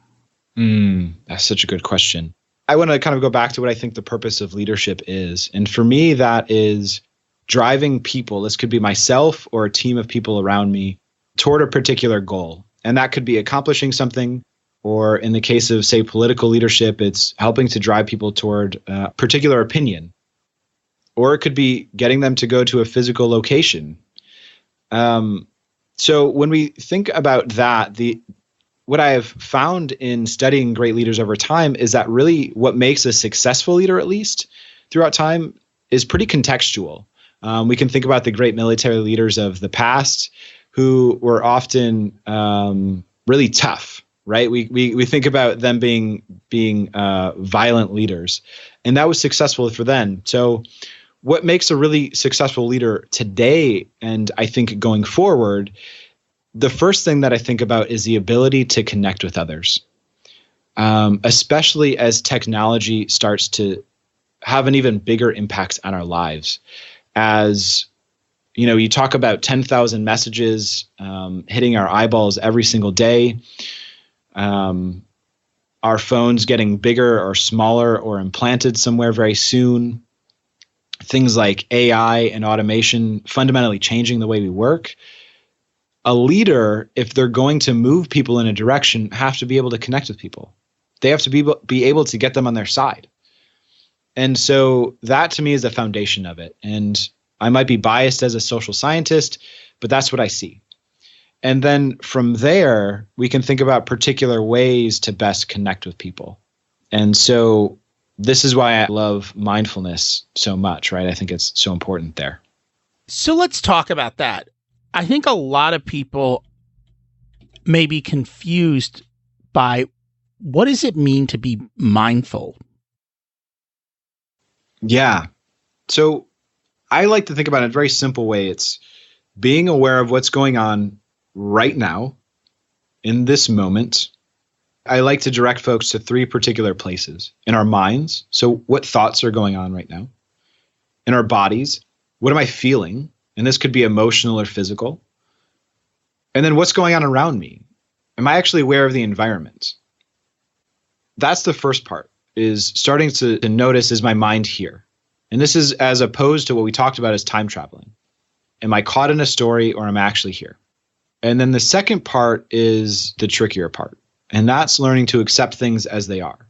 That's such a good question. I want to kind of go back to what I think the purpose of leadership is. And for me, that is driving people. This could be myself or a team of people around me toward a particular goal. And that could be accomplishing something, or in the case of, say, political leadership, it's helping to drive people toward a particular opinion. Or it could be getting them to go to a physical location. So when we think about that, what I have found in studying great leaders over time is that really what makes a successful leader, at least throughout time, is pretty contextual. We can think about the great military leaders of the past who were often really tough, right? We think about them being violent leaders, and that was successful for them. So what makes a really successful leader today, and I think going forward, the first thing that I think about is the ability to connect with others, especially as technology starts to have an even bigger impact on our lives. As you know, you talk about 10,000 messages hitting our eyeballs every single day, our phones getting bigger or smaller or implanted somewhere very soon, things like AI and automation fundamentally changing the way we work. A leader, if they're going to move people in a direction, have to be able to connect with people. They have to be able to get them on their side. And so that to me is the foundation of it. And I might be biased as a social scientist, but that's what I see. And then from there, we can think about particular ways to best connect with people. And so this is why I love mindfulness so much, right? I think it's so important there. So let's talk about that. I think a lot of people may be confused by what does it mean to be mindful? Yeah. So I like to think about it in a very simple way. It's being aware of what's going on right now in this moment. I like to direct folks to three particular places: in our minds. So what thoughts are going on right now? In our bodies, what am I feeling? And this could be emotional or physical. And then what's going on around me? Am I actually aware of the environment? That's the first part, is starting to notice, is my mind here? And this is as opposed to what we talked about as time traveling. Am I caught in a story, or am I actually here? And then the second part is the trickier part. And that's learning to accept things as they are.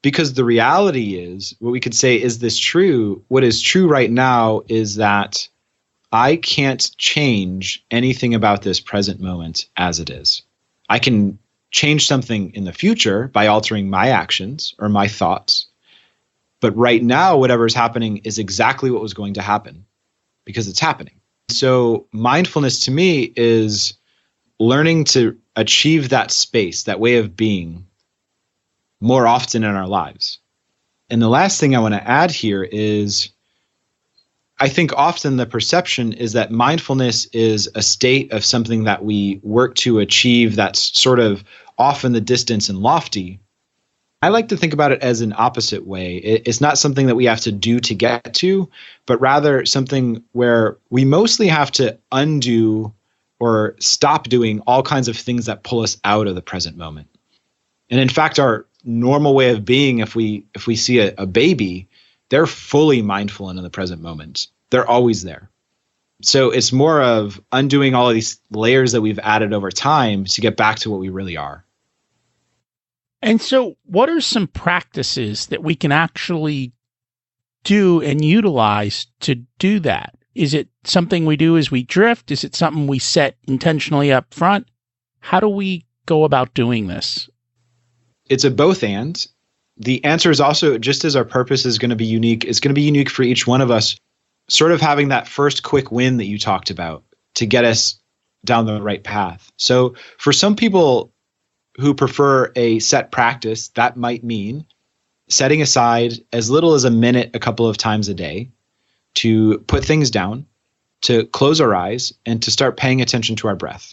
Because the reality is, what we could say, is this true? What is true right now is that I can't change anything about this present moment as it is. I can change something in the future by altering my actions or my thoughts. But right now, whatever is happening is exactly what was going to happen because it's happening. So mindfulness to me is learning to achieve that space, that way of being, more often in our lives. And the last thing I want to add here is, I think often the perception is that mindfulness is a state of something that we work to achieve that's sort of off in the distance and lofty. I like to think about it as an opposite way. It's not something that we have to do to get to, but rather something where we mostly have to undo or stop doing all kinds of things that pull us out of the present moment. And in fact, our normal way of being, if we see a baby, they're fully mindful and in the present moment. They're always there. So it's more of undoing all of these layers that we've added over time to get back to what we really are. And so what are some practices that we can actually do and utilize to do that? Is it something we do as we drift? Is it something we set intentionally up front? How do we go about doing this? It's a both and. The answer is also, just as our purpose is going to be unique, it's going to be unique for each one of us, sort of having that first quick win that you talked about to get us down the right path. So for some people who prefer a set practice, that might mean setting aside as little as a minute a couple of times a day to put things down, to close our eyes, and to start paying attention to our breath.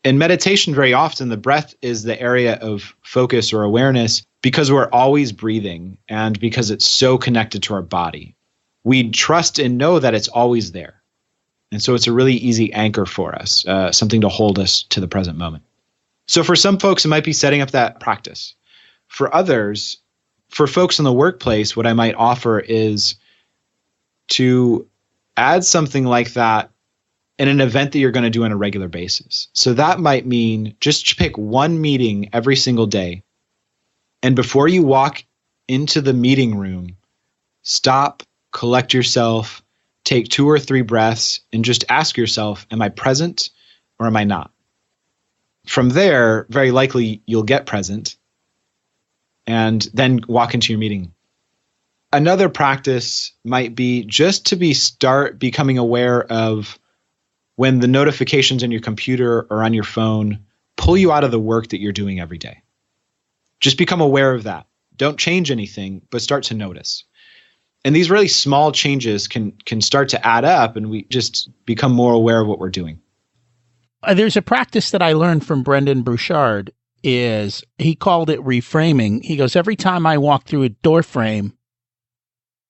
In meditation, very often, the breath is the area of focus or awareness because we're always breathing and because it's so connected to our body. We trust and know that it's always there. And so it's a really easy anchor for us, something to hold us to the present moment. So for some folks, it might be setting up that practice. For others, for folks in the workplace, what I might offer is to add something like that in an event that you're going to do on a regular basis. So that might mean just pick one meeting every single day. And before you walk into the meeting room, stop, collect yourself, take 2 or 3 breaths, and just ask yourself, am I present or am I not? From there, very likely you'll get present and then walk into your meeting. Another practice might be just to start becoming aware of when the notifications on your computer or on your phone pull you out of the work that you're doing every day. Just become aware of that. Don't change anything, but start to notice. And these really small changes can start to add up, and we just become more aware of what we're doing. There's a practice that I learned from Brendan Bouchard. Is he called it reframing. He goes, every time I walk through a door frame,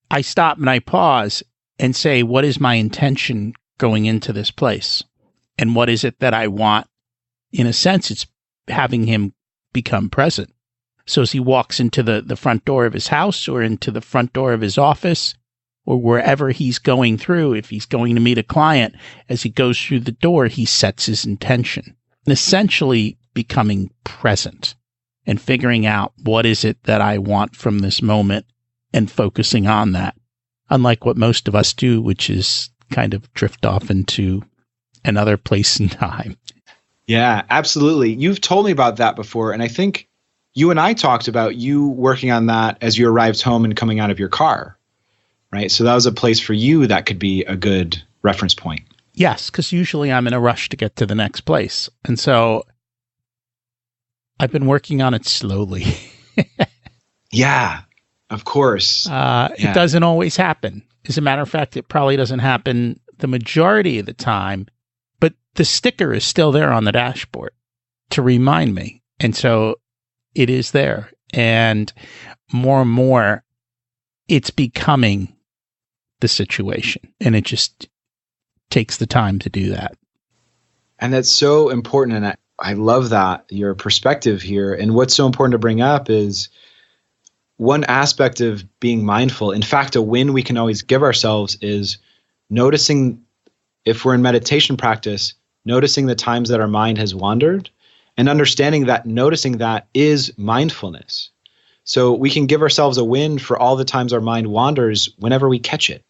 I stop and I pause and say, what is my intention going into this place? And what is it that I want? In a sense, it's having him become present. So as he walks into the front door of his house or into the front door of his office or wherever he's going through, if he's going to meet a client, as he goes through the door, he sets his intention. And essentially becoming present and figuring out what is it that I want from this moment and focusing on that. Unlike what most of us do, which is kind of drift off into another place and time. Yeah, absolutely. You've told me about that before, and I think you and I talked about you working on that as you arrived home and coming out of your car, right? So that was a place for you that could be a good reference point. Yes, because usually I'm in a rush to get to the next place. And so I've been working on it slowly. Yeah, of course. It doesn't always happen. As a matter of fact, it probably doesn't happen the majority of the time, but the sticker is still there on the dashboard to remind me. And so it is there. And more, it's becoming the situation. And it just takes the time to do that. And that's so important. And I love that, your perspective here. And what's so important to bring up is one aspect of being mindful. In fact, a win we can always give ourselves is noticing, if we're in meditation practice, noticing the times that our mind has wandered and understanding that noticing that is mindfulness. So we can give ourselves a win for all the times our mind wanders whenever we catch it.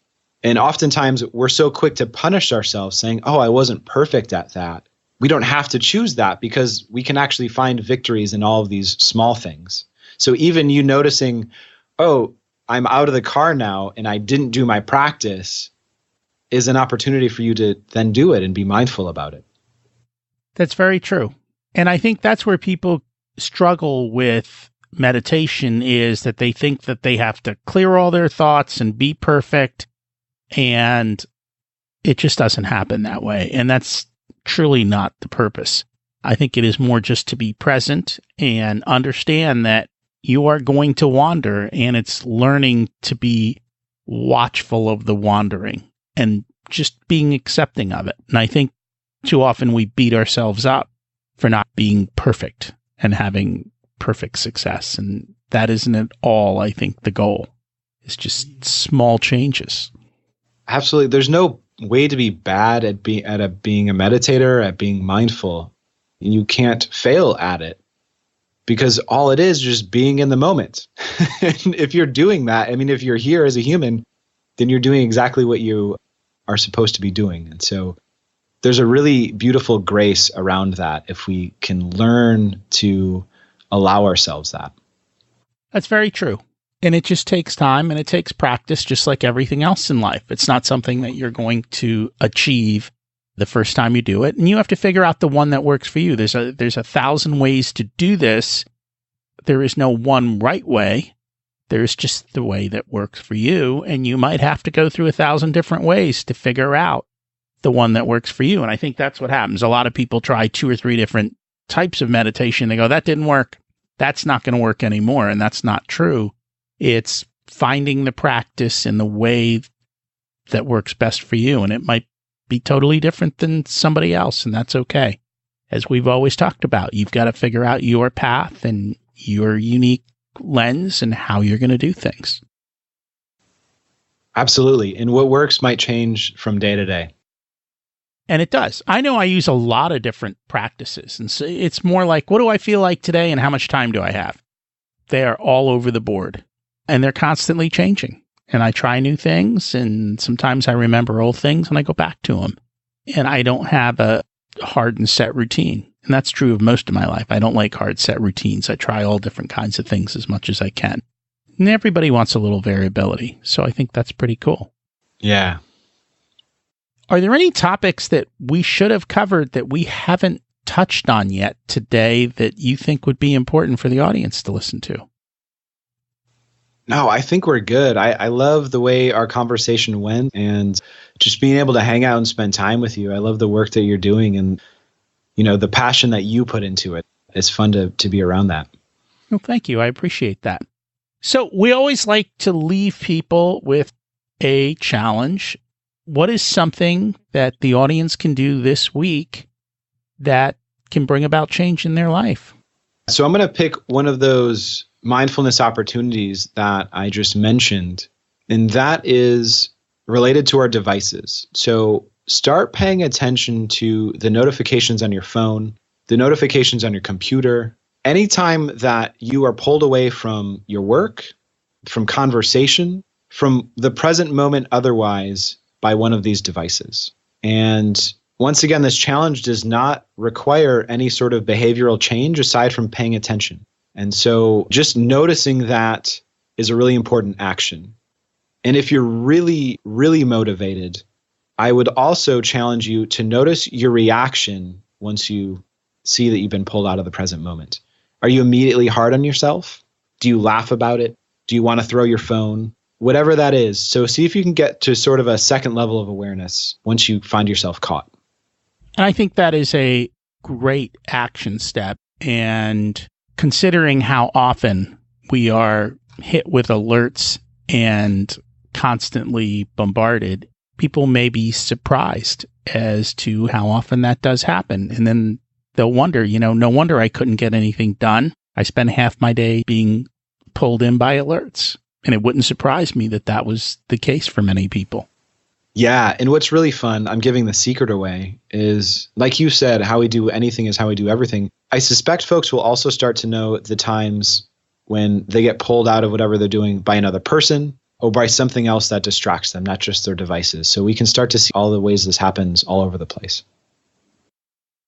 And oftentimes we're so quick to punish ourselves saying, oh, I wasn't perfect at that. We don't have to choose that because we can actually find victories in all of these small things. So even you noticing, oh, I'm out of the car now and I didn't do my practice is an opportunity for you to then do it and be mindful about it. That's very true. And I think that's where people struggle with meditation, is that they think that they have to clear all their thoughts and be perfect. And it just doesn't happen that way. And that's truly not the purpose. I think it is more just to be present and understand that you are going to wander, and it's learning to be watchful of the wandering and just being accepting of it. And I think too often we beat ourselves up for not being perfect and having perfect success. And that isn't at all, I think, the goal. It's just small changes. Absolutely. There's no way to be bad at being a meditator, at being mindful. You can't fail at it because all it is just being in the moment. And if you're doing that, I mean, if you're here as a human, then you're doing exactly what you are supposed to be doing. And so there's a really beautiful grace around that if we can learn to allow ourselves that. That's very true. And it just takes time and it takes practice, just like everything else in life. It's not something that you're going to achieve the first time you do it. And you have to figure out the one that works for you. There's 1,000 ways to do this. There is no one right way. There's just the way that works for you. And you might have to go through 1,000 different ways to figure out the one that works for you. And I think that's what happens. A lot of people try 2 or 3 different types of meditation. They go, that didn't work. that's not going to work anymore. And that's not true. It's finding the practice in the way that works best for you. And it might be totally different than somebody else. And that's okay. As we've always talked about, you've got to figure out your path and your unique lens and how you're going to do things. Absolutely. And what works might change from day to day. And it does. I know I use a lot of different practices. And so it's more like, what do I feel like today and how much time do I have? They are all over the board and they're constantly changing. And I try new things and sometimes I remember old things and I go back to them. And I don't have a hard and set routine. And that's true of most of my life. I don't like hard set routines. I try all different kinds of things as much as I can. And everybody wants a little variability. So I think that's pretty cool. Yeah. Are there any topics that we should have covered that we haven't touched on yet today that you think would be important for the audience to listen to? No, I think we're good. I love the way our conversation went and just being able to hang out and spend time with you. I love the work that you're doing and, you know, the passion that you put into it. It's fun to be around that. Well, thank you. I appreciate that. So we always like to leave people with a challenge. What is something that the audience can do this week that can bring about change in their life? So I'm going to pick one of those mindfulness opportunities that I just mentioned, and that is related to our devices. So start paying attention to the notifications on your phone, the notifications on your computer. Anytime that you are pulled away from your work, from conversation, from the present moment otherwise, by one of these devices. And once again, this challenge does not require any sort of behavioral change aside from paying attention. And so just noticing that is a really important action. And if you're really, really motivated, I would also challenge you to notice your reaction once you see that you've been pulled out of the present moment. Are you immediately hard on yourself? Do you laugh about it? Do you want to throw your phone? Whatever that is. So see if you can get to sort of a second level of awareness once you find yourself caught. And I think that is a great action step. And considering how often we are hit with alerts and constantly bombarded, people may be surprised as to how often that does happen. And then they'll wonder, no wonder I couldn't get anything done. I spend half my day being pulled in by alerts. And it wouldn't surprise me that that was the case for many people. Yeah. And what's really fun, I'm giving the secret away, is like you said, how we do anything is how we do everything. I suspect folks will also start to know the times when they get pulled out of whatever they're doing by another person or by something else that distracts them, not just their devices. So we can start to see all the ways this happens all over the place.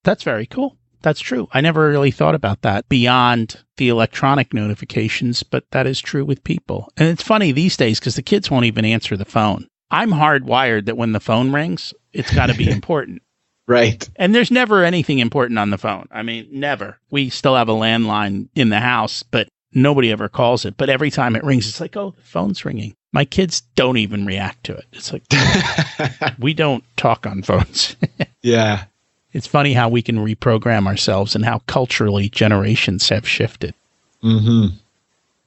That's very cool. That's true. I never really thought about that beyond the electronic notifications, but that is true with people. And it's funny these days because the kids won't even answer the phone. I'm hardwired that when the phone rings, it's got to be important. Right. And there's never anything important on the phone. I mean, never. We still have a landline in the house, but nobody ever calls it. But every time it rings, it's like, oh, the phone's ringing. My kids don't even react to it. It's like, we don't talk on phones. Yeah. It's funny how we can reprogram ourselves and how culturally generations have shifted. Mm-hmm.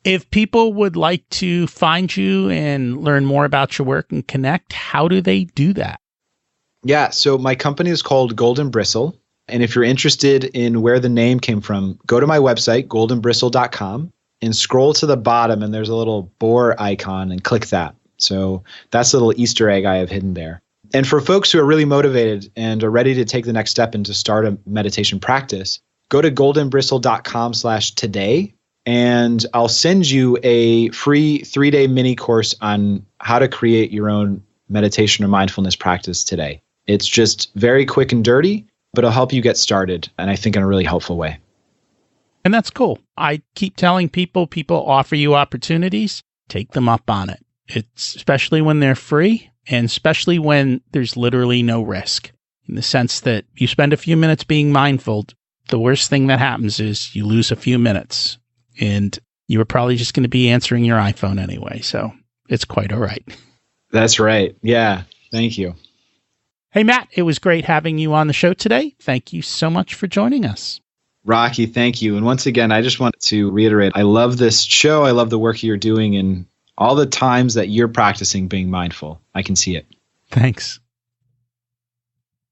If people would like to find you and learn more about your work and connect, how do they do that? Yeah, so my company is called Golden Bristle. And if you're interested in where the name came from, go to my website, goldenbristle.com, and scroll to the bottom, and there's a little boar icon, and click that. So that's a little Easter egg I have hidden there. And for folks who are really motivated and are ready to take the next step and to start a meditation practice, go to goldenbristle.com/today, and I'll send you a free 3-day mini course on how to create your own meditation or mindfulness practice today. It's just very quick and dirty, but it'll help you get started, and I think in a really helpful way. And that's cool. I keep telling people offer you opportunities, take them up on it. It's especially when they're free. And especially when there's literally no risk, in the sense that you spend a few minutes being mindful, the worst thing that happens is you lose a few minutes and you were probably just going to be answering your iPhone anyway. So it's quite all right. That's right. Yeah. Thank you. Hey, Matt, it was great having you on the show today. Thank you so much for joining us. Rocky, thank you. And once again, I just want to reiterate, I love this show. I love the work you're doing and all the times that you're practicing being mindful. I can see it. Thanks.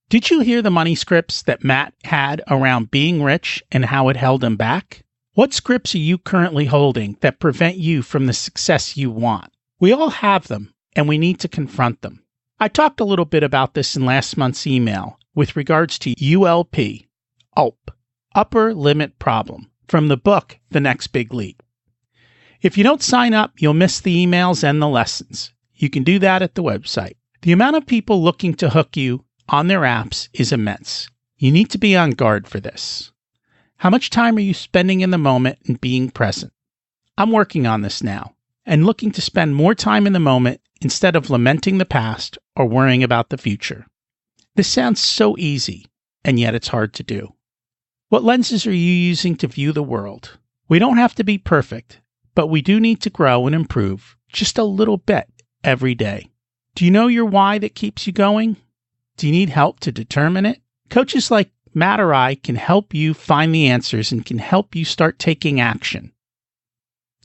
Did you hear the money scripts that Matt had around being rich and how it held him back? What scripts are you currently holding that prevent you from the success you want? We all have them, and we need to confront them. I talked a little bit about this in last month's email with regards to ULP, Upper Limit Problem, from the book, The Next Big Leap. If you don't sign up, you'll miss the emails and the lessons. You can do that at the website. The amount of people looking to hook you on their apps is immense. You need to be on guard for this. How much time are you spending in the moment and being present? I'm working on this now and looking to spend more time in the moment instead of lamenting the past or worrying about the future. This sounds so easy, and yet it's hard to do. What lenses are you using to view the world? We don't have to be perfect, but we do need to grow and improve just a little bit every day. Do you know your why that keeps you going? Do you need help to determine it? Coaches like Matt or I can help you find the answers and can help you start taking action.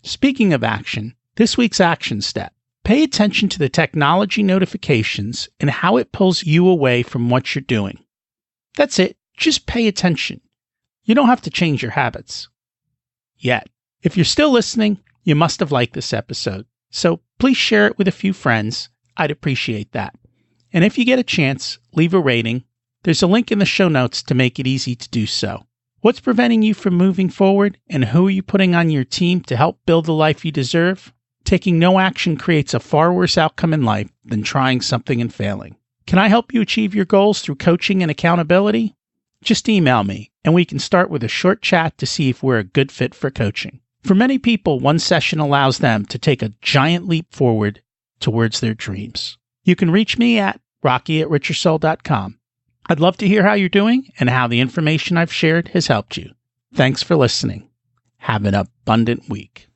Speaking of action, this week's action step. Pay attention to the technology notifications and how it pulls you away from what you're doing. That's it. Just pay attention. You don't have to change your habits. Yet. If you're still listening, you must have liked this episode. So please share it with a few friends. I'd appreciate that. And if you get a chance, leave a rating. There's a link in the show notes to make it easy to do so. What's preventing you from moving forward, and who are you putting on your team to help build the life you deserve? Taking no action creates a far worse outcome in life than trying something and failing. Can I help you achieve your goals through coaching and accountability? Just email me, and we can start with a short chat to see if we're a good fit for coaching. For many people, one session allows them to take a giant leap forward towards their dreams. You can reach me at rocky@richersoul.com. I'd love to hear how you're doing and how the information I've shared has helped you. Thanks for listening. Have an abundant week.